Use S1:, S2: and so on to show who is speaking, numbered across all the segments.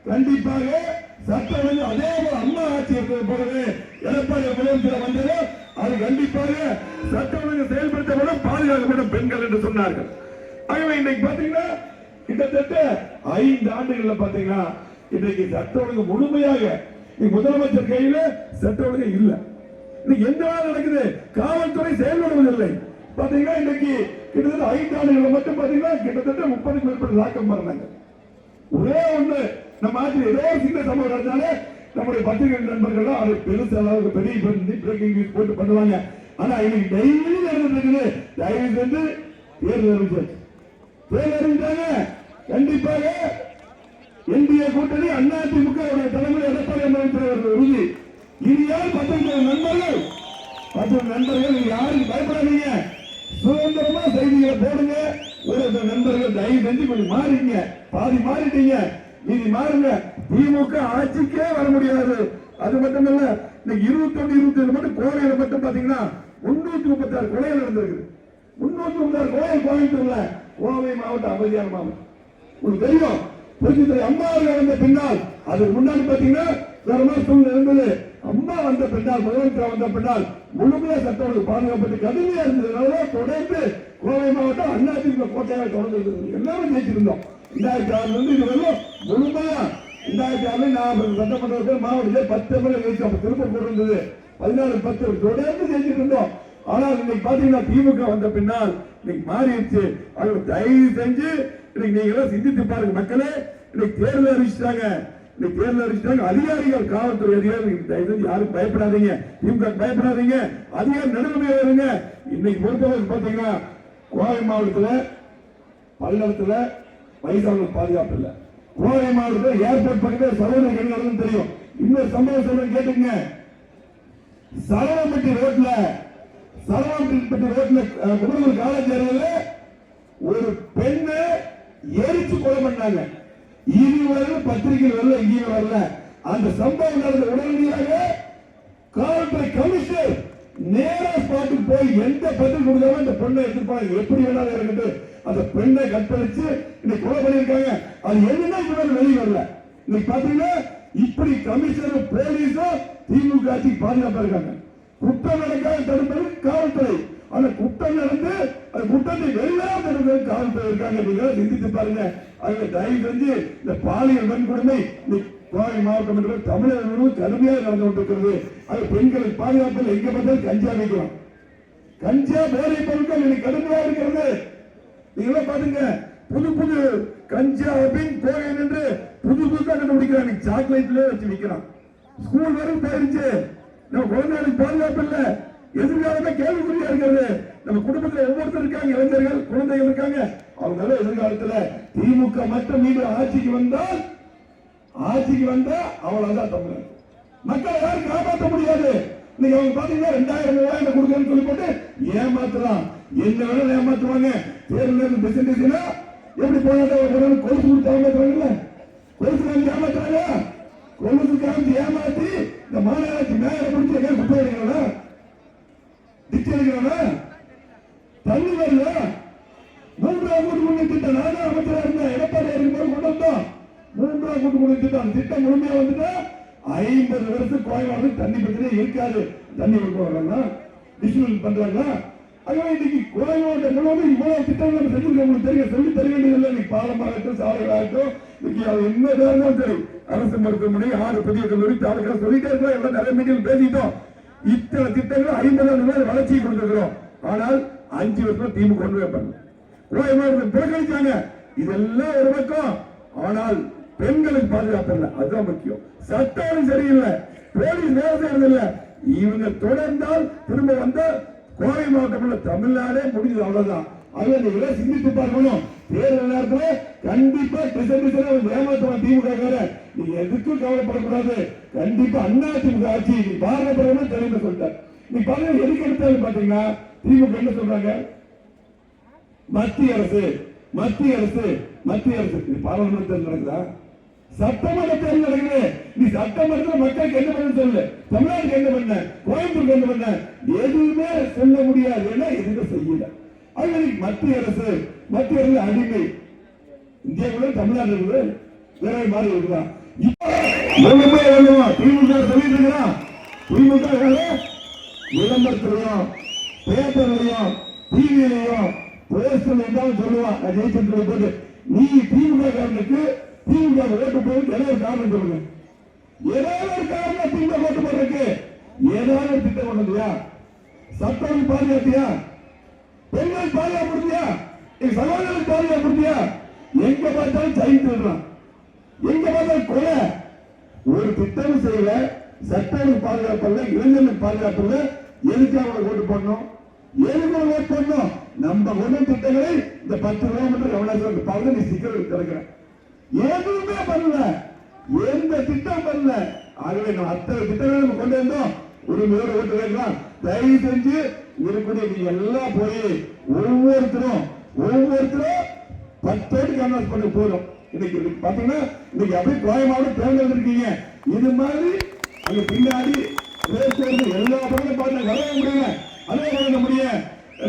S1: கண்டிப்பாக சட்டம் வந்து அதே போல அம்மா ஆட்சி இருந்தது போலவே எடப்பாடி முதலமைச்சர் வந்தது. அது கண்டிப்பாக சட்டம் ஒழுங்கு செயல்படுத்தப்படும், பாதுகாக்கப்படும் பெண்கள் என்று சொன்னார்கள். ஆகவே இன்னைக்கு பாத்தீங்கன்னா கிட்டத்தட்ட 5 ஆண்டுகள்ல பாத்தீங்கன்னா இன்னைக்கு சட்ட ஒழுங்கு முழுமையாக முதலமைச்சர் கையில சட்ட ஒழுங்கு இல்ல. இன்னைக்கு எந்த வேலை நடக்குது? காவல்துறை செயல்படுவதில்லை. பாத்தீங்கன்னா இன்னைக்கு கிட்டத்தட்ட 5 ஆண்டுகள் மட்டும் பாத்தீங்கன்னா கிட்டத்தட்ட 30க்கும் மேற்பட்ட லாக்கம் பண்ணாங்க. ஒரே ஒண்ணு நம்ம ஆட்சியில் ஏதோ சின்ன சம்பவம் நடந்தாலே நம்முடைய பத்திரிகை நண்பர்கள் அது பெருசு அளவுக்கு பெரிய பிரேக்கிங் நியூஸ் போட்டு பண்ணுவாங்க. ஆனா இன்னைக்கு டெய்லி நடந்துட்டு இருக்குது. தயவு செஞ்சு தேர்தல் அறிவிச்சாங்க. கண்டிப்பாக இந்திய கூட்டணி அதிமுக தலைமை எடப்பாடி அமைச்சர் உறுதி. இது யார் 19 நண்பர்கள்? 10 நண்பர்கள் யாருக்கு பயப்படாதீங்க. சுதந்திரமா செய்திகளை போடுங்க. ஒரு நண்பர்கள் தயவு செஞ்சு கொஞ்சம் மாறிங்க. பாதி மாறிட்டீங்க, நீதி மாறுங்க. திமுக ஆட்சிக்கே வர முடியாது. அது மட்டும் இல்ல, இன்னைக்கு 21, 27 மட்டும் கோவையில மட்டும் பாத்தீங்கன்னா 336 கொலைகள் நடந்திருக்கு. 336 கொலை கோயம்புத்தூர்ல. கோவை மாவட்டம் அமைதியான மாவட்டம். உங்களுக்கு தெரியும், புரட்சித்துறை அம்மா வந்த பின்னால் அதுக்கு முன்னாடி பாத்தீங்கன்னா சூழ்நிலை இருந்தது. அம்மா வந்த பின்னால், முதலமைச்சர் வந்த பின்னால் முழுமையா சட்டம் ஒழுங்கு பாதுகாப்பட்டு கடுமையா இருந்ததுனால தொடர்ந்து கோவை மாவட்டம் அதிமுக கோட்டையாக தொடர்ந்து எல்லாமே ஜெயிச்சிருந்தோம். 2006 இருந்து இது வரலும் முழுமையா 2006 நான் சட்டமன்றத்தில் மாவட்டத்தில் 10 முறை ஜெயிச்சோம். திருப்பூர் இருந்தது 14-10 தொடர்ந்து ஜெயிச்சிட்டு இருந்தோம். ஆனால் இன்னைக்கு பாத்தீங்கன்னா திமுக வந்த பின்னால் இன்னைக்கு மாறிடுச்சு. அவங்க தயவு செஞ்சு இன்னைக்கு நீங்க எல்லாம் சிந்தித்து பாருங்க மக்களே. இன்னைக்கு தேர்தல் அறிவிச்சிட்டாங்க. அதிகாரிகள், காவல்துறை அதிகாரிகள் தயவு செஞ்சு யாரும் பயப்படாதீங்க. திமுக பயப்படாதீங்க. அதிகாரி நடுநிலை வருங்க. இன்னைக்கு பொறுத்தவரை பாத்தீங்கன்னா கோவை மாவட்டத்தில் பல்லடத்துல வயசாளர்கள் பாதுகாப்பு இல்ல. கோவை மாவட்டத்தில் ஏர்போர்ட் பக்கத்தில் சகோதர கண்காணிக்கும் தெரியும். இன்னொரு சம்பவம் சொல்ல கேட்டுங்க. சரவம்பட்டி ரோட்ல குடலூர் காலேஜ் அருகில் ஒரு பெண்ணை எரிச்சு கொலை பண்ணாங்க. இது வரல, பத்திரிகையில் வரல, இங்கேயும் வரல. அந்த சம்பவம் நடந்த உடனடியாக காவல்துறை கமிஷனர் நேரா ஸ்பாட்டுக்கு போய் எந்த பதில் கொடுத்தாலும் அந்த பெண்ணை எடுத்துப்பாங்க. எப்படி வேணாலும் இருக்கட்டு அந்த பெண்ணை கற்பழிச்சு இன்னைக்கு கொலை பண்ணியிருக்காங்க. அது என்னன்னா வெளியே வரல. இன்னைக்கு பாத்தீங்கன்னா இப்படி கமிஷனர், போலீஸும் திமுக ஆட்சிக்கு பாதுகாப்பா இருக்காங்க. குற்றம் நடக்காத தடுப்பது காவல்துறை. அந்த குற்றம் நடந்து அந்த குற்றத்தை வெளியாக தடுப்பது காவல்துறை இருக்காங்க. நீங்க சிந்தித்து பாருங்க. அவங்க தயவு செஞ்சு இந்த பாலியல் வன்கொடுமை கோவை மாவட்டம் என்று தமிழகம் கடுமையாக நடந்து கொண்டிருக்கிறது. அது பெண்களுக்கு பாதுகாப்பில் எங்க பார்த்தாலும் கஞ்சா வைக்கலாம். கஞ்சா போதை பொருட்கள் இன்னைக்கு கடுமையாக இருக்கிறது. நீங்களே பாருங்க, புது கஞ்சா கோவை என்று புதுசா கண்டுபிடிக்கிறான். சாக்லேட்ல வச்சு விற்கிறான். ஸ்கூல் வரைக்கும் போயிருச்சு. நம்ம குழந்தைகளுக்கு பாதுகாப்பு இல்ல. எதிர்காலமே கேள்விக்குறியா இருக்கிறது. நம்ம குடும்பத்தில் ஒவ்வொருத்தர் இருக்காங்க, இளைஞர்கள், குழந்தைகள் இருக்காங்க. அவங்க எதிர்காலத்துல திமுக மட்டும் மீண்டும் ஆட்சிக்கு வந்தா அவ்வளவுதான் தமிழர் மக்களை யாரும் காப்பாற்ற முடியாது. இன்னைக்கு அவங்க பாத்தீங்கன்னா 2000 3000 கொடுக்கணும்னு சொல்லி போட்டு ஏமாத்துறான். என்ன வேணாலும் ஏமாத்துவாங்க. தேர்தல் டிசன்டேஷனா எப்படி போராட்டம் கொலுசு கொடுத்து ஏமாத்துறாங்கல்ல, கொலுசு காமிச்சு ஏமாத்துறாங்க. கொலுசு காமிச்சு ஏமாத்தி இந்த மாநகராட்சி மேல பிடிச்சி எங்க குப்பை அடிக்கிறா, டிச்சு அடிக்கிறானா, தண்ணி வரல. 3ஆம் கூட்டு குடிநீர் திட்டம் நானும் அமைச்சராக இருந்தேன். எடப்பாடி இருக்கும்போது கொண்டு வந்தோம். 3ஆம் கூட்டு குடிநீர் திட்டம் திட்டம் முழுமையா வந்துட்டா 50 வருஷம் கோயம்புத்தூர் தண்ணி பிரச்சனை இருக்காது. தண்ணி கொடுப்பாங்களா, டிஸ்ட்ரிபியூட் பண்றாங்களா? ஆகவே இன்னைக்கு கோயம்புத்தூர் முழுவதும் இவ்வளவு திட்டங்கள் நம்ம செஞ்சிருக்கோம். உங்களுக்கு தெரியும், சொல்லி தர வேண்டியதில்லை. இன்னைக்கு பாலமாகட்டும், சாலைகளாகட்டும், இன்னைக்கு அது என்னதான் இருந்தாலும் சரி, அரசு மருத்துவமனை, 6 புதிய கல்லூரி, தாலுக்கா சொல்லிட்டே இருக்கோம். எல்லாம் நிறைய மீட்டில் பேசிட்டோம். இத்தனை திட்டங்கள் 50,000 வளர்ச்சி கொடுத்திருக்கிறோம். ஆனால் 5 வருஷம் திமுக கொண்டு வைப்பாங்க. கோயம்புத்தூர் புறக்கணிச்சாங்க. இதெல்லாம் ஒரு பக்கம். ஆனால் பெண்களுக்கு பாதுகாப்பு இல்லை, அதுதான் முக்கியம். சட்டம் சரியில்லை, போலீஸ் வேலை செய்யறதில்லை. இவங்க தொடர்ந்தால் திரும்ப வந்த கோவை மாவட்டம் தமிழ்நாடே முடிஞ்சது, அவ்வளவுதான். அதை நீங்க சிந்தித்து பார்க்கணும். தேர்தல் நேரத்தில் கண்டிப்பா ஏமாற்றுவான் திமுக. நீங்க எதுக்கும் கவலைப்படக்கூடாது. கண்டிப்பா அதிமுக ஆட்சி பாரதப்படணும் தெரியும் சொல்லிட்டார். நீ பாருங்க, எதுக்கு எடுத்தாலும் பாத்தீங்கன்னா திமுக என்ன சொல்றாங்க, மத்திய அரசு பாராளுமன்றத்தில் நடக்குதா, சட்டமன்ற தேர்தல் நடக்குது. நீ சட்டமன்றத்தில் மக்களுக்கு என்ன பண்ணு சொல்லு, தமிழ்நாட்டுக்கு என்ன பண்ண, கோயம்புத்தூருக்கு என்ன பண்ண, எதுவுமே சொல்ல முடியாது. ஏன்னா எதுவுமே செய்யல. அது மத்திய அரசு அடிமை. இந்தியாவுல தமிழ்நாடு இருக்குது வேற மாதிரி இருக்குதான். திமுக சொல்லிட்டு இருக்கிறான். திமுக விளம்பரத்திலையும் பேப்பர்லையும் டிவிலையும் பேசுதான் சொல்லுவான். ஜெயிச்சு போட்டு நீ திமுக காரனுக்கு திமுக ஓட்டு போய் ஏதோ ஒரு காரணம் சொல்லுங்க. ஏதாவது ஒரு காரணம் திமுக ஓட்டு போடுறதுக்கு ஏதாவது ஒரு திட்டம் கொண்டதியா? சட்டம் பாதுகாத்தியா? பெண்கள் பாதுகாப்புடுத்தியா? எங்க சகோதரர்கள் பாதுகாப்புடுத்தியா? எங்க பார்த்தாலும் சைன் சொல்றான், எங்க பார்த்தாலும் கொலை. ஒரு திட்டம் செய்யல, சட்டம் பாதுகாப்பு, இளைஞர்களுக்கு பாதுகாப்பு. எதுக்கு அவங்களை ஓட்டு போடணும்? எதுக்கு ஓட்டு போடணும்? நம்ம ஒன்றும் திட்டங்களை இந்த 10 கிலோமீட்டர் எவ்வளவு பாருங்க, நீ சிக்கல் திறக்கிறேன். எதுவுமே பண்ணல, எந்த திட்டம் பண்ணல. ஆகவே நம்ம அத்தனை திட்டங்களை நம்ம கொண்டு வந்தோம். உரிமையோடு ஓட்டு வைக்கலாம். தயவு செஞ்சு இருக்கக்கூடிய நீங்க எல்லாம் போய் ஒவ்வொருத்தரும் 10 ஓட்டு கன்வெர்ட் பண்ண போதும். இன்னைக்கு பாத்தீங்கன்னா இன்னைக்கு அப்படியே கோயமாவோட தேர்ந்தெடுத்திருக்கீங்க. இது மாதிரி அங்க பின்னாடி எல்லா பக்கமும் பார்த்து வரைய முடியல. அதே வழங்க முடியும்.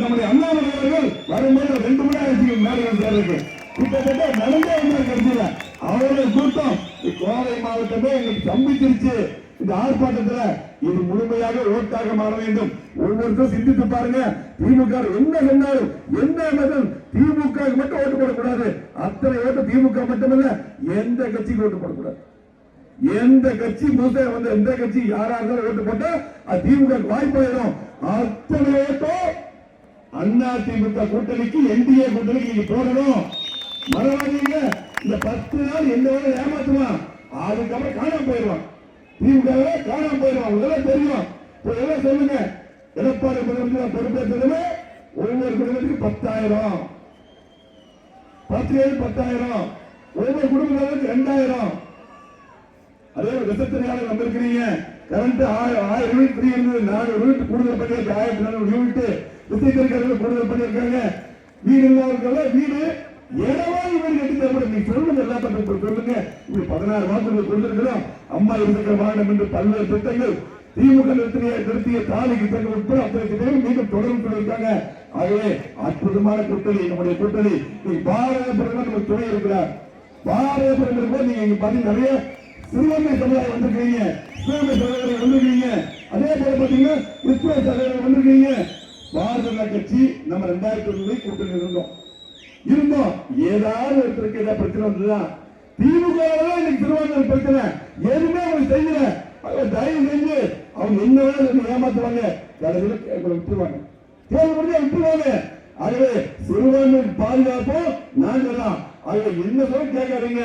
S1: நம்முடைய அண்ணாமலை அவர்கள் வரும்போது 2 மணி நேரம் மேலே சேர்றதுக்கு கிட்டத்தட்ட நடந்தே கருத்துல அவருடைய கூட்டம் கோவை மாவட்டமே எங்களுக்கு சம்பிச்சிருச்சு. இந்த ஆர்ப்பாட்டத்தில் இது முழுமையாக ஓட்டாக மாற வேண்டும். ஒவ்வொருத்தரும் சிந்தித்து பாருங்க. திமுக என்ன சொன்னாலும் என்ன திமுக மட்டும் ஓட்டு போடக்கூடாது. அத்தனை ஓட்டு திமுக மட்டுமல்ல, எந்த கட்சிக்கு ஓட்டு போடக்கூடாது. எந்த கட்சி மூசை வந்து எந்த கட்சி யாரா இருந்தாலும் ஓட்டு போட்டா அது திமுக வாய்ப்பாயிரும். அத்தனை ஓட்டும் அண்ணா திமுக கூட்டணிக்கு, என்டிஏ கூட்டணிக்கு நீங்க போடணும். மறவாதீங்க. இந்த 10 நாள் எந்த வேலை ஏமாத்துவான், அதுக்கப்புறம் காணாம போயிடுவான். திமுக காணாம போயிடுவான். இதெல்லாம் தெரியும். எல்லாம் சொல்லுங்க. எடப்பாடி பொறுப்பேற்றதுமே ஒவ்வொரு குடும்பத்துக்கு 10,000, 10,000, ஒவ்வொரு குடும்பங்களுக்கு 2,000. அதே விசத்திரியாளர் வந்திருக்கிறீங்க. கரண்ட் 1000 யூனிட் ஃப்ரீ இருந்தது, 400 யூனிட் கூடுதல் பண்ணியாச்சு. 1400 யூனிட் விசைத்தறிக்காரர்கள் கூடுதல் பண்ணியிருக்காங்க. வீடு இல்லாதவர்கள் வீடு ஏழவாய் வீடு கட்டி தரப்படும். நீங்க சொல்லுங்க, எல்லா பண்றது சொல்லுங்க. இப்படி 16 மாதங்களுக்கு கொடுத்திருக்கிறோம். அம்மா இருசக்கர வாகனம் என்று பல்வேறு திட்டங்கள், திமுக நிறுத்திய தாலிக்கு திட்டங்கள் உட்பட அத்தனை திட்டங்கள் மீண்டும் தொடர்ந்து சொல்லியிருக்காங்க. ஆகவே அற்புதமான கூட்டணி நம்முடைய கூட்டணி. பாரத பிரதமர் நமக்கு துணை இருக்கிறார். பாரத பிரதமர் நீங்க இங்க பாத்தீங்கன்னா நிறைய சிறுபான்மை சமுதாயம் வந்திருக்கீங்க, இஸ்லாமிய சகோதரர்கள் வந்திருக்கீங்க, அதே போல பாத்தீங்கன்னா கிறிஸ்துவ சகோதரர்கள் வந்திருக்கீங்க. பாரத ஜனதா கட்சி நம்ம 2009 கூட்டணி இருந்தோம். ஏதாவது ஒருத்தருக்கு ஏதாவது பிரச்சனை வந்ததுதான் திமுக இன்னைக்கு சிறுபான்மை பிரச்சனை எதுவுமே அவங்க செய்யல. தயவு செஞ்சு அவங்க என்ன வேணாலும் ஏமாத்துவாங்க, விட்டுருவாங்க, தேர்தல் முடிஞ்சா விட்டுருவாங்க. ஆகவே சிறுபான்மை பாதுகாப்பு நாங்க தான். ஆகவே என்ன சொல்ல கேட்காதீங்க.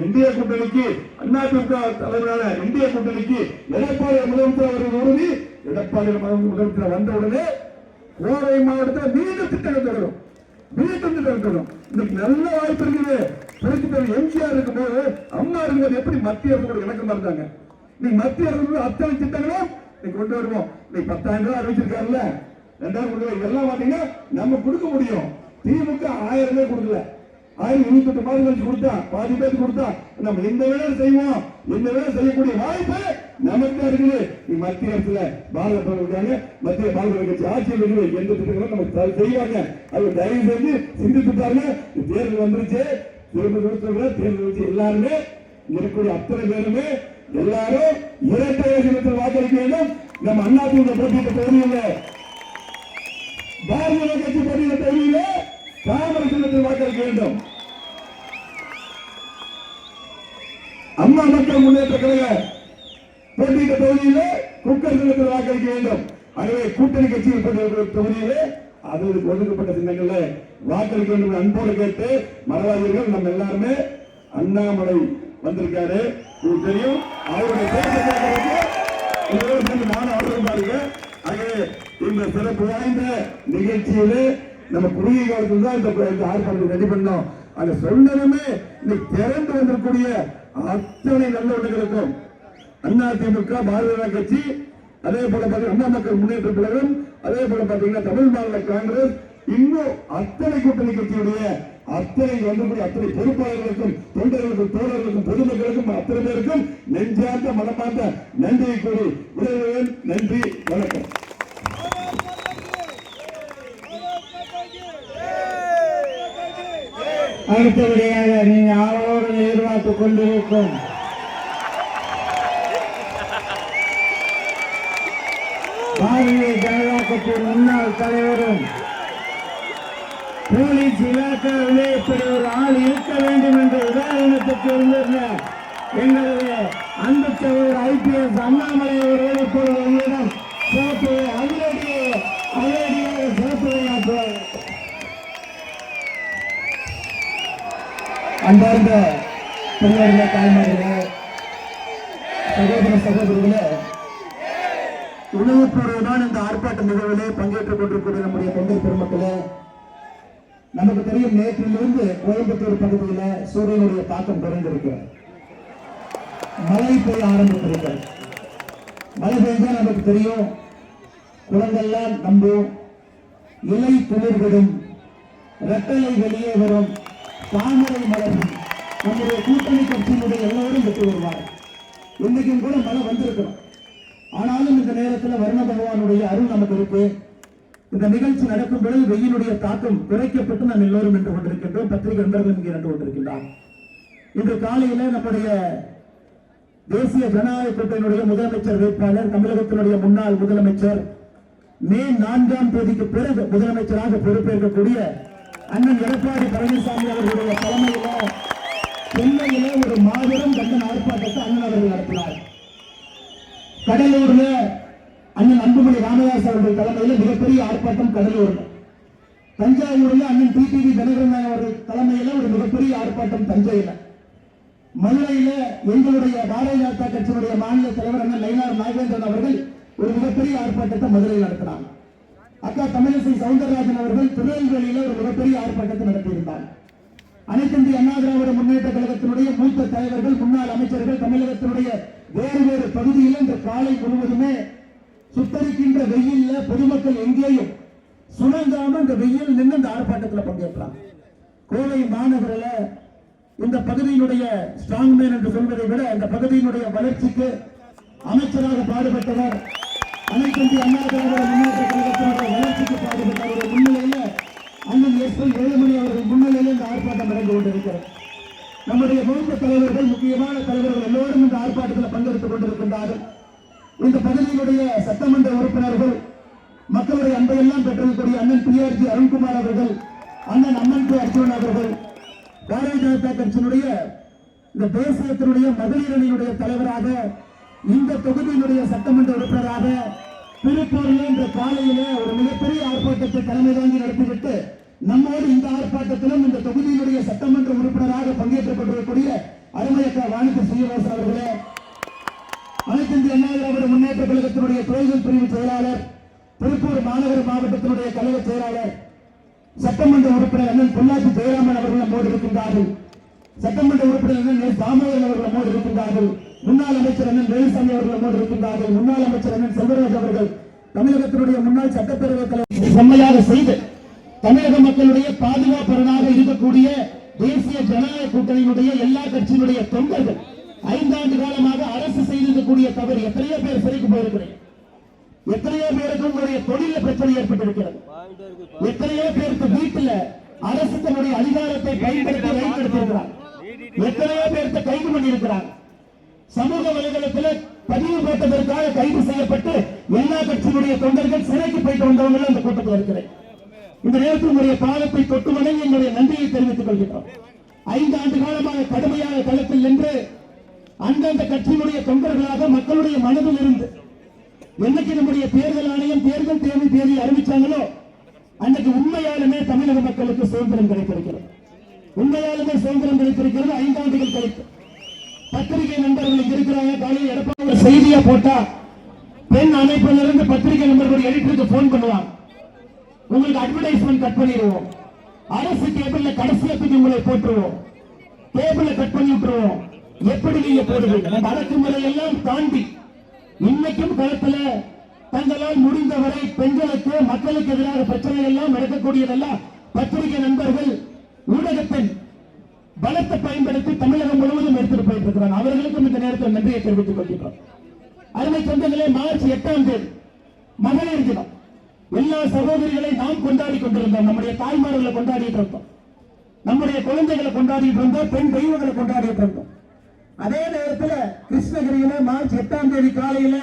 S1: இந்திய கூட்டணிக்கு, அதிமுக தலைவரான இந்திய கூட்டணிக்கு எடப்பாடி முதலமைச்சர் அவர்கள் உறுதி. எடப்பாடி முதலமைச்சர் வந்த உடனே கோவை மாவட்டத்தில் மீண்டும் திட்டங்கள் தொடரும். இன்னைக்கு நல்ல வாய்ப்பு இருக்குது. எம்ஜிஆர் இருக்கும்போது, அம்மா இருக்கும்போது எப்படி மத்திய அரசு இணக்கமா இருந்தாங்க. நீங்க மத்திய அரசு அத்தனை திட்டங்களும் கொண்டு வருவோம். இன்னைக்கு 10,000 ரூபாய் அறிவிச்சிருக்காருல்ல, 2000 இதெல்லாம் பாத்தீங்கன்னா நம்ம கொடுக்க முடியும். திமுக 1000 கொடுக்கல, 1028 மாதம் கழிச்சு கொடுத்தா, பாதி பேருக்கு கொடுத்தா. நம்ம எந்த வேலை செய்வோம், எந்த வேலை செய்யக்கூடிய வாய்ப்பு நமக்கு தான் இருக்குது. மத்திய அரசுல பாரத பிரதமர், மத்திய பாரத கட்சி ஆட்சியில் இருக்குது. எந்த திட்டங்களும் நமக்கு செய்வாங்க. அது தயவு செஞ்சு சிந்தித்து பாருங்க. தேர்தல் வந்துருச்சு, தேர்தல் வச்சு எல்லாருமே இருக்கக்கூடிய அத்தனை பேருமே எல்லாரும் இரட்டை இலக்கத்தில் வாக்களிக்க வேண்டும். நம்ம அதிமுக போட்டியிட்ட தொகுதியில், பாரதிய ஜனதா கட்சி போட்டியிட்ட தொகுதியில் காங்கிரஸ் சின்னத்தில் வாக்களிக்க வேண்டும். அம்மா மக்கள் முன்னேற்ற கழக போட்டியிட்ட தொகுதியிலே குக்கர் சின்னத்தில் வாக்களிக்க வேண்டும். ஆகவே கூட்டணி கட்சியில் போட்டியிட்ட தொகுதியிலே அது ஒதுக்கப்பட்ட சின்னங்கள்ல வாக்களிக்க வேண்டும். அன்போடு கேட்டு மறவாதீர்கள். நம்ம எல்லாருமே அண்ணாமலை வந்திருக்காரு, தெரியும். அவருடைய நானும் அவரும் பாருங்க. ஆகவே இந்த சிறப்பு வாய்ந்த நிகழ்ச்சியிலே நம்ம குறுகிய காலத்தில் தான் இந்த ஆர்ப்பாட்டத்தை ரெடி பண்ணோம். அதை சொன்னதுமே இன்னைக்கு திறந்து வந்திருக்கூடிய அத்தனை நல்லவர்களுக்கும் அதிமுக, பாரதிய ஜனதா கட்சி, அதே போல பாத்தீங்கன்னா அம்மா மக்கள் முன்னேற்ற கழகம், அதே போல பாத்தீங்கன்னா தமிழ் மாநில காங்கிரஸ், இன்னும் அத்தனை கூட்டணி கட்சியுடைய அத்தனை வந்தக்கூடிய அத்தனை பொறுப்பாளர்களுக்கும், தொண்டர்களுக்கும், தோழர்களுக்கும், பொதுமக்களுக்கும், அத்தனை பேருக்கும் நெஞ்சார்ந்த மனமார்ந்த நன்றியை கூறி விடைபெறுவேன். நன்றி, வணக்கம்.
S2: அடுத்தபடியாக நீங்க ஆவலோடு எதிர்பார்த்துக் கொண்டிருக்கும் பாரதிய ஜனதா கட்சியின் முன்னாள் தலைவரும் போலீஸ் இலாக்காவிலே இப்படி ஒரு ஆள் இருக்க வேண்டும் என்ற உதாரணத்துக்கு இருந்திருந்த எங்களுடைய அன்பு சகோதரர் ஐபிஎஸ் அண்ணாமலை அவர்கள் இப்பொழுது உங்களிடம் சிறப்புரை அதிரடியாக சிறப்புரையாற்றுவார். அன்பார்ந்த பெரியவர்களே, தாய்மார்களே, சகோதர சகோதரிகளே, உணவுப்பூர்வமான இந்த ஆர்ப்பாட்ட நிகழ்விலே பங்கேற்றுக் கொண்டிருக்கிற நம்முடைய தொண்டர் பெருமக்களே, நமக்கு தெரியும் நேற்றிலிருந்து கோயம்புத்தூர் பகுதியில் சூரியனுடைய தாக்கம் குறைந்திருக்கிறது. மழை பெய்ய ஆரம்பித்திருக்கிறது. மழை பெய்தால் நமக்கு தெரியும், குளங்கள்லாம் நம்பும், இலை துளிர்விடும், ரெட்டலை வெளியே வரும், தாமரை மலரும். நம்முடைய கூட்டணி கட்சியினுடைய எல்லோரும் விட்டு வருவார். இன்னைக்கும் கூட மழை வந்திருக்கிறோம். ஆனாலும் இந்த நேரத்தில் வருண பகவானுடைய அருள் நமக்கு இருக்கு. இந்த நிகழ்ச்சி நடக்கும் பொழுது வெயிலுடைய தாக்கம் குறைக்கப்பட்டு நாம் எல்லோரும் நின்று கொண்டிருக்கின்றோம். பத்திரிகை நண்பர்கள் இங்கே நின்று கொண்டிருக்கின்றார். இன்று காலையில நம்முடைய தேசிய ஜனநாயக கூட்டணியுடைய முதலமைச்சர் வேட்பாளர், தமிழகத்தினுடைய முன்னாள் முதலமைச்சர், மே 4ஆம் தேதிக்கு பிறகு முதலமைச்சராக பொறுப்பேற்கக்கூடிய அண்ணன் எடப்பாடி பழனிசாமி அவர்களுடைய தலைமையில சென்னையில ஒரு மாபெரும் கண்டன ஆர்ப்பாட்டத்தை அண்ணன் அவர்கள் நடத்தினார். கடலூர்ல அண்ணன் அன்புமணி ராமதாஸ் அவர்கள் தலைமையில் மிகப்பெரிய ஆர்ப்பாட்டம் கடலூர்ல. தஞ்சாவூர்ல அண்ணன் டிடிவி தினகரன் அவர்கள் தலைமையில ஒரு மிகப்பெரிய ஆர்ப்பாட்டம் தஞ்சையில. மதுரையில எங்களுடைய பாரதிய ஜனதா கட்சியினுடைய மாநில தலைவர் அண்ணன் நயினார் நாகேந்திரன் அவர்கள் ஒரு மிகப்பெரிய ஆர்ப்பாட்டத்தை மதுரையில் நடத்தினார். அக்கா தமிழிசை சவுந்தரராஜன் அவர்கள் திருநெல்வேலியில ஒரு மிகப்பெரிய ஆர்ப்பாட்டத்தை நடத்தியிருந்தார். அனைத்து இந்திய அண்ணா திராவிட முன்னேற்ற கழகத்தினுடைய மூத்த தலைவர்கள், முன்னாள் அமைச்சர்கள் தமிழகத்தினுடைய வேறு வேறு பகுதியில் இந்த காலை முழுவதுமே சுத்தரிக்கின்ற வெயில்ல பொதுமக்கள் எங்கேயும் சுணங்காம இந்த வெயில் நின்று இந்த ஆர்ப்பாட்டத்தில் பங்கேற்றாங்க. கோவை மாநகரில் இந்த பகுதியினுடைய ஸ்ட்ராங் மேன் என்று சொல்வதை விட இந்த பகுதியினுடைய வளர்ச்சிக்கு அமைச்சராக பாடுபட்டவர், அனைத்து இந்திய அண்ணா திராவிட முன்னேற்ற கழகத்தினுடைய வளர்ச்சிக்கு பாடுபட்டவர்கள் முன்னிலையில் அண்ணன் எஸ்.எல். வேலுமணி அவர்கள் முன்னிலையில் இந்த ஆர்ப்பாட்டம் நடந்து கொண்டிருக்கிறது. நம்முடைய மூத்த தலைவர்கள், முக்கியமான தலைவர்கள் எல்லோரும் இந்த ஆர்ப்பாட்டத்தில் பங்கெடுத்துக் கொண்டிருக்கின்றார்கள். இந்த பகுதியினுடைய சட்டமன்ற உறுப்பினர்கள், மக்களுடைய அன்பையெல்லாம் பெற்றிருக்கக்கூடிய அண்ணன் PRG அருண்குமார் அவர்கள், அண்ணன் அம்மன் அர்ஜுன் அவர்கள், பாரதிய ஜனதா கட்சியினுடைய இந்த தேசியத்தினுடைய மகளிர் அணியினுடைய தலைவராக, இந்த தொகுதியினுடைய சட்டமன்ற உறுப்பினராக திருப்பூரில் இன்று காலையில ஒரு மிகப்பெரிய ஆர்ப்பாட்டத்தை தலைமை தாங்கி நடத்திவிட்டு நம்மோடு இந்த ஆர்ப்பாட்டத்திலும் இந்த தொகுதியினுடைய சட்டமன்ற உறுப்பினராக பங்கேற்றுக் கொண்டிருக்கக்கூடிய அருமையக்கா வானதி சீனிவாசன் அவர்களே, அனைத்து இந்திய அண்ணா திராவிட முன்னேற்ற கழகத்தினுடைய தொழில்கள் பிரிவு செயலாளர், திருப்பூர் மாநகர மாவட்டத்தினுடைய கழக செயலாளர், சட்டமன்ற உறுப்பினர் அண்ணன் பொள்ளாச்சி ஜெயராமன் அவர்கள் நம்மோடு இருக்கின்றார்கள். சட்டமன்ற உறுப்பினர் அண்ணன் தாமோதரன் அவர்கள் நம்மோடு இருக்கின்றார்கள். முன்னாள் அமைச்சர் அண்ணன் வேலுசாமி அவர்கள் நம்மோடு இருக்கின்றார்கள். முன்னாள் அமைச்சர் அண்ணன் செல்வராஜ் அவர்கள், தமிழகத்தினுடைய முன்னாள் சட்டப்பேரவைத் தலைவர் செம்மையாக செய்து தமிழக மக்களுடைய பாதுகாப்பரனாக இருக்கக்கூடிய தேசிய ஜனநாயக கூட்டணியினுடைய எல்லா கட்சியினுடைய தொண்டர்கள் 5 ஆண்டு காலமாக அரசு செய்திருக்கக்கூடிய தவறு. எத்தனையோ பேர் சிறைக்கு போயிருக்கிறேன். எத்தனையோ பேருக்கு உங்களுடைய தொழில பிரச்சனை ஏற்பட்டிருக்கிறது. எத்தனையோ பேருக்கு வீட்டில் அரசு தன்னுடைய அதிகாரத்தை பயன்படுத்தி வைத்திருக்கிறார். எத்தனையோ பேருக்கு கைது பண்ணியிருக்கிறார். சமூக வலைதளத்தில் பதிவு போட்டதற்காக கைது செய்யப்பட்டு எல்லா கட்சியினுடைய தொண்டர்கள் சிறைக்கு போயிட்டு வந்தவங்க அந்த கூட்டத்தில் இருக்கிறேன். இந்த நேரத்தில் உங்களுடைய பாதத்தை தொட்டு வணங்கி எங்களுடைய நன்றியை தெரிவித்துக் கொள்கிறோம். 5 ஆண்டு காலமாக கடுமையான களத்தில் நின்று அந்தந்த கட்சியினுடைய தொண்டர்களாக மக்களுடைய மனதில் இருந்து என்னைக்கு நம்முடைய தேர்தல் ஆணையம் தேர்தல் தேதி அறிவிச்சாங்களோ அன்னைக்கு உண்மையாலுமே தமிழக மக்களுக்கு சுதந்திரம் கிடைத்திருக்கிறது. உண்மையாலுமே சுதந்திரம் கிடைத்திருக்கிறது. 5 ஆண்டுகள் கழித்து பத்திரிகை நண்பர்களுக்கு இருக்கிறாங்க. காலையில் எடப்பாடி செய்தியா போட்டா பெண் அமைப்பிலிருந்து பத்திரிகை நண்பர்கள் எடிட்டருக்கு போன் பண்ணுவாங்க. உங்களுக்கு அட்வர்டைஸ்மெண்ட் கட் பண்ணிடுவோம். அரசு கேபிள்ல கடைசியத்துக்கு உங்களை போட்டுருவோம். கேபிள கட் பண்ணி விட்டுருவோம். எப்படி நீங்க போடுவீங்க? அந்த அடக்குமுறை எல்லாம் தாண்டி இன்னைக்கும் களத்துல தங்களால் முடிந்தவரை பெண்களுக்கு மக்களுக்கு எதிராக பிரச்சனை எல்லாம் நடக்கக்கூடியதெல்லாம் பத்திரிகை நண்பர்கள் ஊடகத்தின் பலத்தை பயன்படுத்தி தமிழகம் முழுவதும் எடுத்துட்டு போயிட்டு இருக்கிறாங்க. அவர்களுக்கும் இந்த நேரத்தில் நன்றியை தெரிவித்துக் கொள்கிறோம். அருமை சொந்தங்களே, மார்ச் 8ஆம் தேதி மகளிர் தினம். எல்லா சகோதரிகளை நாம் கொண்டாடி கொண்டிருந்தோம். நம்முடைய தாய்மார்களை கொண்டாடிட்டு இருந்தோம். நம்முடைய குழந்தைகளை கொண்டாடிட்டு இருந்தோம். பெண் தெய்வங்களை கொண்டாடிட்டு இருந்தோம். அதே நேரத்தில் கிருஷ்ணகிரியில மார்ச் 8ஆம் தேதி காலையில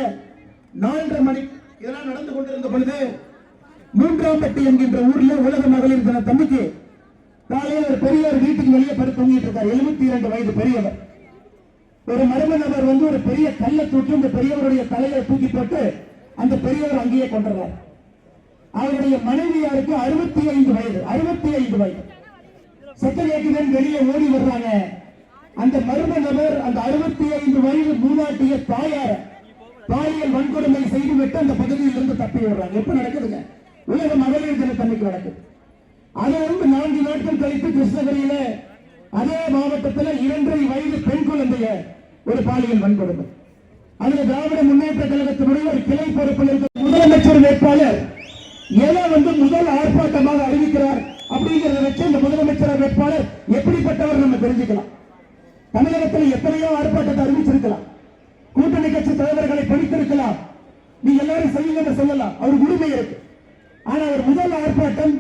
S2: 4:30 மணி இதெல்லாம் நடந்து கொண்டிருந்த பொழுது மூன்றாம்பட்டி என்கின்ற ஊர்ல உலக மகளிர் தின தன்னைக்கு காலையில் ஒரு பெரியவர் வீட்டுக்கு வெளியே படுத்து தூங்கிட்டு இருக்கார். 72 வயது பெரியவர். ஒரு மர்ம நபர் வந்து ஒரு பெரிய கல்லை தூக்கி இந்த பெரியவருடைய தலையை தூக்கி போட்டு அந்த பெரியவர் அங்கேயே கொண்டார். அவருடைய மனைவியாருக்கு 65 வயது. 65 வயது. சத்தம் கேட்குதன் வெளியே ஓடி வர்றாங்க. அந்த மர்ம நபர் அந்த 65 வயது மூதாட்டிய தாயார பாலியல் வன்கொடுமை செய்துவிட்டு அந்த பகுதியில் இருந்து தப்பி விடுறாங்க. எப்ப நடக்குதுங்க? உலக மகளிர் தினத்தன்னைக்கு நடக்குது. அதிலிருந்து 4 நாட்கள் கழித்து கிருஷ்ணகிரியில அதே மாவட்டத்தில் 2.5 வயது பெண் குழந்தைய ஒரு பாலியல் வன்கொடுமை. அதுல திராவிட முன்னேற்ற கழகத்தினுடைய ஒரு கிளை பொறுப்பில் இருக்க முதலமைச்சர் வேட்பாளர் எதை வந்து முதல் ஆர்ப்பாட்டமாக அறிவிக்கிறார் அப்படிங்கிறத வச்சு இந்த முதலமைச்சர் வேட்பாளர் எப்படிப்பட்டவர் நம்ம தெரிஞ்சுக்கலாம். தமிழகத்தில் எத்தனையோ ஆர்ப்பாட்டத்தை அறிவிச்சிருக்கலாம். கூட்டணி கட்சி தலைவர்களை படித்திருக்கலாம். நீங்க எல்லாரும் செய்யுங்க சொல்லலாம், அவருக்கு உரிமை இருக்கு. ஆனா ஒரு முதல் ஆர்ப்பாட்டம்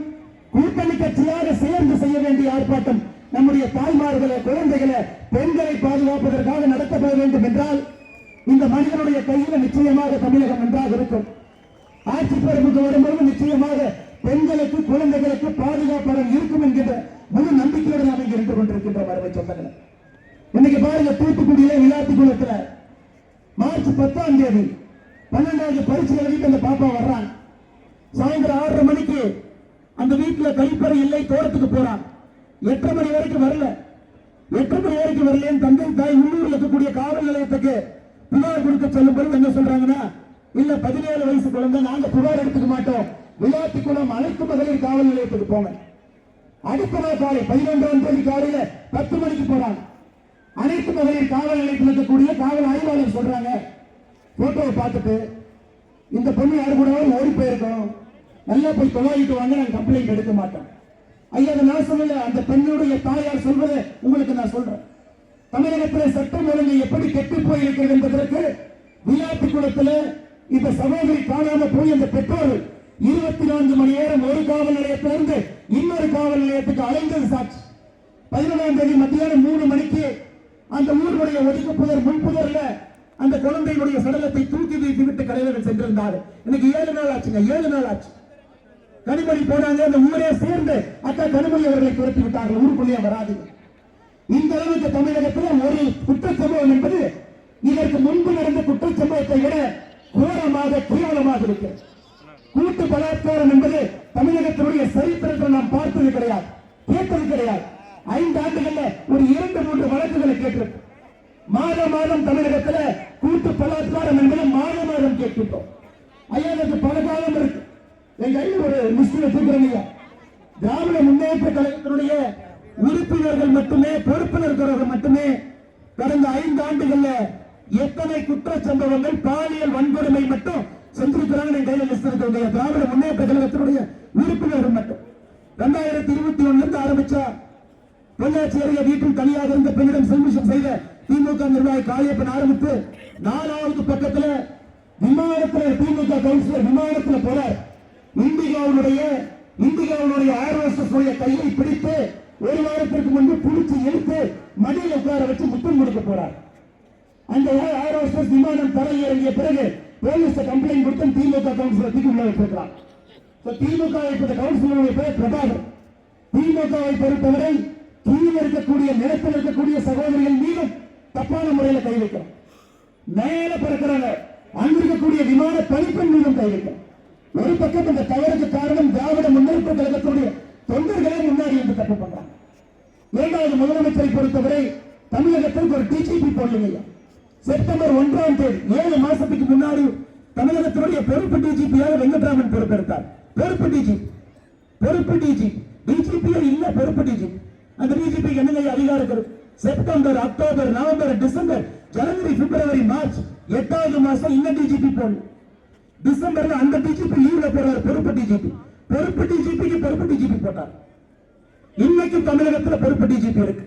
S2: கூட்டணி கட்சியாக சேர்ந்து செய்ய வேண்டிய ஆர்ப்பாட்டம், நம்முடைய தாய்மார்களை, குழந்தைகளை, பெண்களை பாதுகாப்பதற்காக நடத்தப்பட வேண்டும் என்றால் இந்த மனிதனுடைய கையில் நிச்சயமாக தமிழகம் நன்றாக இருக்கும். ஆட்சி பொறுப்புக்கு வரும்போது நிச்சயமாக பெண்களுக்கு, குழந்தைகளுக்கு பாதுகாப்பாளர் இருக்கும் என்கின்ற முழு நம்பிக்கையோடு நாம் இங்கு இருந்து கொண்டிருக்கின்றோம். அருமை சொந்தங்களை, இன்னைக்கு பாருங்க, தூத்துக்குடியில விளாத்திக்குளத்துல மார்ச் 10ஆம் தேதி 12வது பரீட்சை எழுதிட்டு அந்த பாப்பா வர்றான். சாயந்தரம் 6:30 மணிக்கு அந்த வீட்டுல கழிப்பறை இல்லை, தோட்டத்துக்கு போறான். 8:30 மணி வரைக்கும் வரல. 8:30 மணி வரைக்கும் வரலன்னு தந்தை தாய் உள்ளூர்ல இருக்கக்கூடிய காவல் நிலையத்துக்கு புகார் கொடுக்க சொல்லும் பொழுது என்ன சொல்றாங்கன்னா, இல்ல 17 வயசு குழந்தை, நாங்க புகார் எடுத்துக்க மாட்டோம், விளாத்திக்குளம் அனைத்து மகளிர் காவல் நிலையத்துக்கு போங்க. அடுத்த நாள் காலை 11ஆம் தேதி காலையில 10 மணிக்கு போறாங்க. அனைத்து மகளிர் காவல் நிலையத்தில் இருக்கக்கூடிய காவல் ஆய்வாளர் சொல்றாங்க, போட்டோவை பார்த்துட்டு இந்த பொண்ணு யாரு கூட ஓடி போயிருக்கோம், நல்லா போய் தொலைவிட்டு வாங்க, நாங்க கம்ப்ளைண்ட் எடுக்க மாட்டோம். ஐயா, நான் சொல்லல, அந்த பெண்ணுடைய தாயார் சொல்வதை உங்களுக்கு நான் சொல்றேன். தமிழகத்தில் சட்டம் ஒழுங்கு எப்படி கெட்டு போயிருக்கிறது என்பதற்கு விளாத்திக்குளத்தில் இந்த சகோதரி காணாம போய் அந்த பெற்றோர்கள் 24 மணி நேரம் ஒரு காவல் நிலையத்திலிருந்து இன்னொரு காவல் நிலையத்துக்கு அலைந்தது சாட்சி. 11ஆம் தேதி மத்தியானம் 3 மணிக்கு அந்த ஊருடைய ஒதுக்குப்புதர் முன்புதர்ல அந்த குழந்தையுடைய சடலத்தை தூக்கி வைத்து விட்டு கலைவர்கள் சென்றிருந்தார். இன்னைக்கு 7 நாள் ஆச்சுங்க, 7 நாள் ஆச்சு. கனிமொழி போனாங்க, அந்த ஊரே சேர்ந்து அக்கா கனிமொழி அவர்களை துரத்தி விட்டார்கள், ஊருக்குள்ளே வராது. இந்த அளவுக்கு தமிழகத்தில் ஒரு குற்றச்சம்பவம் என்பது இதற்கு முன்பு நடந்த குற்றச்சம்பவத்தை விட கோரமாக, கேவலமாக இருக்கிறது. கூட்டு பலாத்காரம் என்பது தமிழகத்தினுடைய சரித்திரத்தை நாம் பார்த்தது கிடையாது, கேட்டது கிடையாது. 5 ஆண்டுகள்ல ஒரு 2-3 வழக்குகளை கேட்டிருக்கோம். மாதம் தமிழகத்தில் கூட்டு பலாத்காரம் என்பது மாதம் கேட்கின்றோம். ஐயா, அதுக்கு பல காலம் இருக்கு. எங்க கையில் ஒரு லிஸ்ட் வச்சிருக்கிறீங்க. திராவிட முன்னேற்ற கழகத்தினுடைய உறுப்பினர்கள் மட்டுமே, பொறுப்பினர்கள் மட்டுமே கடந்த 5 ஆண்டுகள்ல எத்தனை குற்றச்சம்பவங்கள், பாலியல் வன்கொடுமை மட்டும் சென்றிருக்கிறாங்க என் கையில் லிஸ்ட் இருக்கிற திராவிட முன்னேற்ற கழகத்தினுடைய உறுப்பினர்கள் மட்டும். 2021 இருந்து ஆரம்பிச்சா பொள்ளாச்சி அருகே வீட்டில் தனியாக இருந்த பெண்ணிடம் செல்மிஷம் செய்த திமுக நிர்வாகி காளியப்பன் ஆரம்பித்து 4வது பக்கத்துல விமானத்தில் திமுக கவுன்சிலர் விமானத்தில் போறார். இந்தியாவுடைய ஏர்ஹோஸ்டஸ் கையை பிடித்து 1 வாரத்திற்கு முன்பு பிடிச்சு இழுத்து மடியில் உட்கார வச்சு முத்தம் கொடுக்க போறார். அந்த ஏர்ஹோஸ்டஸ் விமானம் தரையிறங்கிய பிறகு போலீஸ் கம்ப்ளைண்ட் கொடுத்து திமுக கவுன்சிலர் தூக்கி உள்ள வைத்திருக்கிறார். திமுக கவுன்சிலருடைய பெயர் பிரபாகர். திமுகவை பொறுத்தவரை கீழே இருக்கக்கூடிய நிலத்தில் இருக்கக்கூடிய சகோதரிகள் மீதும் தப்பான முறையில் கை வைக்கிறோம். மேல பிறக்கிறாங்க, அங்கிருக்கக்கூடிய விமான பணிப்பெண் மீதும் கை வைக்கிறோம். ஒரு பக்கம் இந்த தவறுக்கு காரணம் திராவிட முன்னேற்ற கழகத்துடைய தொண்டர்களே முன்னாடி என்று தப்பு பண்றாங்க. 2வது முதலமைச்சரை பொறுத்தவரை தமிழகத்திற்கு ஒரு டிஜிபி போடலைங்க. செப்டம்பர் 1ஆம் தேதி 7 மாசத்துக்கு முன்னாடி தமிழகத்தினுடைய பொறுப்பு டிஜிபியாக வெங்கட்ராமன் பொறுப்பெடுத்தார். பொறுப்பு டிஜிபி இல்ல, பொறுப்பு டிஜிபி. அந்த டிஜிபிக்கு என்னங்க அதிகாரம் இருக்கு? செப்டம்பர், அக்டோபர், நவம்பர், டிசம்பர், ஜனவரி, பிப்ரவரி, மார்ச் 8வது மாசம் இந்த டிஜிபி போடணும். டிசம்பர்ல அந்த டிஜிபி லீவ்ல போறாரு. பொறுப்பு டிஜிபி போட்டார். இன்னைக்கு தமிழகத்தில் பொறுப்பு டிஜிபி இருக்கு.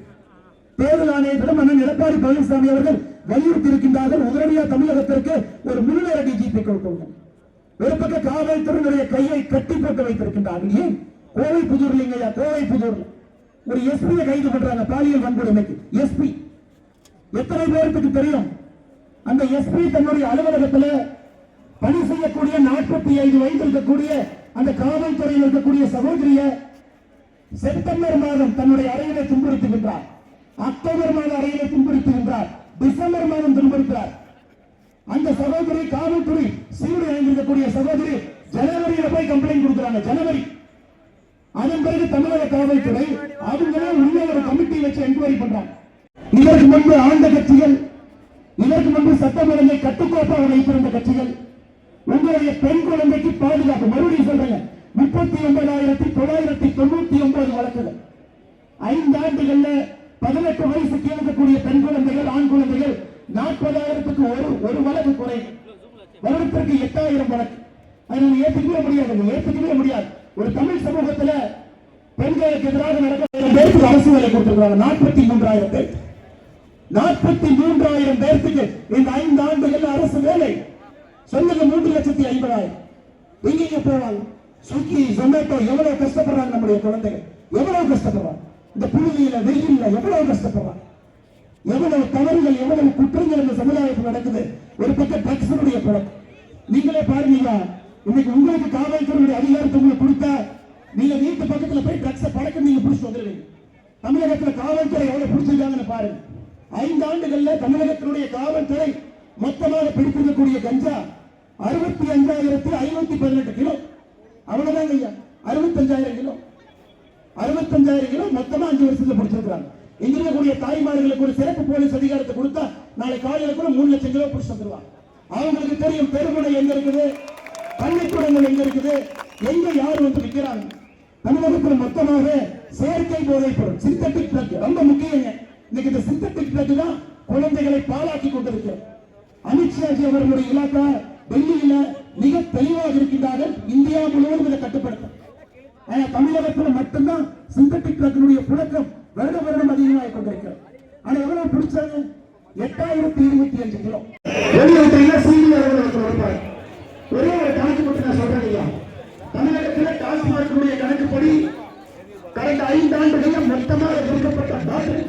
S2: தேர்தல் ஆணையத்திடம் அண்ணன் எடப்பாடி பழனிசாமி அவர்கள் வலியுறுத்தி இருக்கின்றார்கள், உடனடியாக தமிழகத்திற்கு ஒரு முழுநேர டிஜிபி கொடுக்கணும். ஒரு பக்கம் காவல்துறையினுடைய கையை கட்டி போட்டு வைத்திருக்கின்றார்கள். ஏன்? கோவை புதூர்ல ஒரு எஸ்பியை கைது பண்றாங்க பாலியல் வன்கொடுமைக்கு. எஸ்பி எத்தனை பேருக்கு தெரியும்? அந்த எஸ்பி தன்னுடைய அலுவலகத்தில் பணி செய்யக்கூடிய 45 வயது இருக்கக்கூடிய அந்த காவல்துறையில் இருக்கக்கூடிய சகோதரிய செப்டம்பர் மாதம் தன்னுடைய அறையிலே துன்புறுத்துகின்றார், அக்டோபர் மாதம் அறையிலே துன்புறுத்துகின்றார், டிசம்பர் மாதம் துன்புறுத்துகிறார். அந்த சகோதரி காவல்துறை சீருடை அணிந்திருக்கக்கூடிய சகோதரி ஜனவரியில போய் கம்ப்ளைண்ட் கொடுக்கிறாங்க. ஜனவரி. அதன் பிறகு தமிழக காவல்துறை அவங்களே உள்ள ஒரு கமிட்டி வச்சு என்கொயரி பண்றாங்க. இதற்கு முன்பு ஆண்ட கட்சிகள், இதற்கு முன்பு சட்டம் ஒழுங்கை கட்டுக்கோப்பாக வைத்திருந்த கட்சிகள் உங்களுடைய பெண் குழந்தைக்கு பாதுகாப்பு, மறுபடியும் சொல்றேங்க, 39,999 வழக்குகள் 5 ஆண்டுகள்ல 18 வயசு கீழக்கூடிய பெண் குழந்தைகள், ஆண் குழந்தைகள் 40,000க்கு ஒரு வழக்கு குறை, வருடத்திற்கு 8,000 வழக்கு. அதை நம்ம ஏற்றுக்கவே முடியாது. ஒரு தமிழ் சமூகத்துல பெண்களுக்கு எதிராக நடக்க அரசு வேலை கொடுத்திருக்கிறாங்க. 43,000 பேர், 43,000 பேருக்கு இந்த 5 ஆண்டுகள் அரசு வேலை. சொல்லுங்க, 3,50,000 எங்க போவாங்க? ஸ்விக்கி, ஜொமேட்டோ எவ்வளவு கஷ்டப்படுறாங்க நம்முடைய குழந்தைகள், எவ்வளவு கஷ்டப்படுறாங்க இந்த புழுதியில, வெயில்ல எவ்வளவு கஷ்டப்படுறாங்க, எவ்வளவு தவறுகள், எவ்வளவு குற்றங்கள் இந்த சமுதாயத்தில் நடக்குது. ஒரு பக்கம் ட்ரக்ஸினுடைய பழக்கம். நீங்களே பாருங்க, இன்னைக்கு உங்களுக்கு காவல்துறையுடைய அதிகாரத்தை உங்களுக்கு கொடுத்தா நீங்க வீட்டு பக்கத்துல போய் ட்ரக்ஸை பழக்க நீங்க பிடிச்சிட்டு வந்துருவீங்க. தமிழகத்துல காவல்துறை எவ்வளவு பிடிச்சிருக்காங்கன்னு பாருங்க. 5 ஆண்டுகள்ல தமிழகத்தினுடைய காவல்துறை மொத்தமாக பிடித்திருக்கக்கூடிய கஞ்சா 65,518 கிலோ. அவ்வளவுதான் ஐயா, 65,000 கிலோ, 65,000 கிலோ மொத்தமா 5 வருஷத்துல பிடிச்சிருக்காங்க. இங்க இருக்கக்கூடிய தாய்மார்களுக்கு ஒரு சிறப்பு போலீஸ் அதிகாரத்தை கொடுத்தா நாளை காலையில கூட 3 லட்சம் கிலோ பிடிச்சு வந்துருவாங்க. அவங்களுக்கு தெரியும் தெருமுனை எங்க இருக்குது, பள்ளிக்கூடங்கள் எங்க இருக்குது, எங்க யார் வந்து நிற்கிறாங்க. தமிழகத்தில் மொத்தமாக செயற்கை போதைப் பொருள், சிந்தட்டிக் ட்ரக் ரொம்ப முக்கியங்க. இன்னைக்கு இந்த சிந்தட்டிக் ட்ரக் தான் குழந்தைகளை பாழாக்கி கொண்டிருக்கிறது. அமித்ஷாஜி அவர்களுடைய இலாக்கா டெல்லியில மிக தெளிவாக இருக்கின்றார்கள். இந்தியா முழுவதும் இதை கட்டுப்படுத்த. ஆனா தமிழகத்தில் மட்டும்தான் சிந்தட்டிக் ட்ரக்கினுடைய புழக்கம் வருடம் அதிகமாக கொண்டிருக்கிறது. ஆனா எவ்வளவு பிடிச்சாங்க? 8,025 கிலோ. ஒரே ஒரு கணக்கு மட்டும் நான் சொல்றேன். தமிழகத்தில் டாஸ்மார்க்குடைய கணக்குப்படி கடந்த 5 ஆண்டுகளில் மொத்தமாக கொடுக்கப்பட்ட பாட்டில்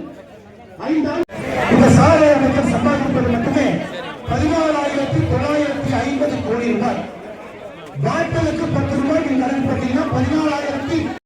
S2: 5 ஆண்டு இந்த சாலை அமைச்சர் சம்பாதிப்பது மட்டுமே 14,950 கோடி ரூபாய். பாட்டிலுக்கு 10 ரூபாய் கணக்கு பார்த்தீங்கன்னா 14,000